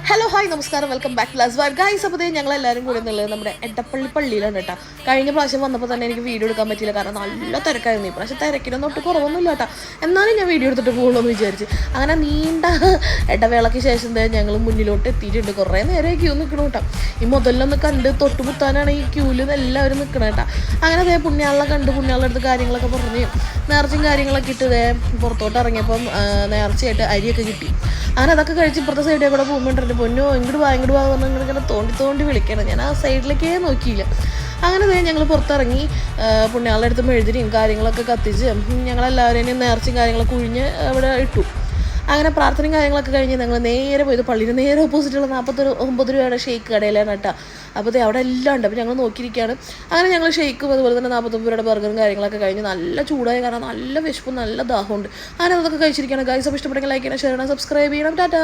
Hello hi നമസ്കാരം welcome back to Las Vibe guys. അപ്പോൾ ഞങ്ങളെല്ലാവരും കൂടി എന്നുള്ളത് നമ്മുടെ എടപ്പള്ളി പള്ളിയിലാണ് കേട്ടോ. കഴിഞ്ഞ പ്രാവശ്യം വന്നപ്പോൾ തന്നെ എനിക്ക് വീഡിയോ എടുക്കാൻ പറ്റിയില്ല, കാരണം നല്ല തിരക്കായിരുന്നു. ഈ പ്രാവശ്യം തിരക്കിനൊന്നും ഒട്ട് കുറവൊന്നുമില്ല കേട്ടോ. എന്നാലും ഞാൻ വീഡിയോ എടുത്തിട്ട് പോകുള്ളൂ എന്ന് വിചാരിച്ച് അങ്ങനെ നീണ്ട ഇടവേളയ്ക്ക് ശേഷം ഞങ്ങൾ മുന്നിലോട്ട് എത്തിയിട്ടുണ്ട്. കുറേ നേരം ക്യൂ നിൽക്കണം കേട്ടോ. ഈ മുതലൊന്ന് കണ്ട് തൊട്ടുമുത്താനാണ് ഈ ക്യൂവിൽ എല്ലാവരും നിൽക്കണം കേട്ടോ. അങ്ങനെ അതേ പുണ്യാളെ കണ്ട് പുണ്യാളുടെ അടുത്ത് കാര്യങ്ങളൊക്കെ പറഞ്ഞ് നേർച്ചയും കാര്യങ്ങളൊക്കെ ഇട്ട് പുറത്തോട്ട് ഇറങ്ങിയപ്പം നേർച്ചയായിട്ട് അരിയൊക്കെ കിട്ടി. അങ്ങനെ അതൊക്കെ കഴിച്ച് ഇപ്പുറത്തെ സൈഡിൽ കൂടെ പോകുമ്പോൾ പൊന്നോ ഇങ്ങോട്ട് വാ പറഞ്ഞ് ഇങ്ങനെ തോണ്ടി വിളിക്കണം. ഞാൻ ആ സൈഡിലേക്കേ നോക്കിയില്ല. അങ്ങനെ ഞങ്ങൾ പുറത്തിറങ്ങി പുണ്യാളുടെ അടുത്ത് മെഴുതിരിയും കാര്യങ്ങളൊക്കെ കത്തിച്ച് ഞങ്ങളെല്ലാവരെയും നേർച്ചയും കാര്യങ്ങളൊക്കെ കുഴിഞ്ഞ് അവിടെ ഇട്ടു. അങ്ങനെ പ്രാർത്ഥനയും കാര്യങ്ങളൊക്കെ കഴിഞ്ഞ് ഞങ്ങൾ നേരെ പോയത് പള്ളിയിൽ നേരെ ഓപ്പോസിറ്റുള്ള 49 രൂപയുടെ ഷേക്ക് കടയിലാണ് കേട്ടോ. അപ്പോൾ അവിടെ എല്ലാം ഉണ്ട്. അപ്പോൾ ഞങ്ങൾ നോക്കിയിരിക്കുകയാണ്. അങ്ങനെ ഞങ്ങൾ ഷേക്കും അതുപോലെ തന്നെ 49 രൂപയുടെ ബർഗറും കാര്യങ്ങളൊക്കെ കഴിഞ്ഞ് നല്ല ചൂടായ കാരണം നല്ല വിശപ്പും നല്ല ദാഹമുണ്ട്. അങ്ങനെ അതൊക്കെ കഴിച്ചിരിക്കുകയാണ് ഗൈസ്. അപ്പോൾ ഇഷ്ടപ്പെട്ടെങ്കിൽ ലൈക്ക് ചെയ്യണം, ഷെയർ ചെയ്യണം, സബ്സ്ക്രൈബ് ചെയ്യണം. ടാറ്റാ.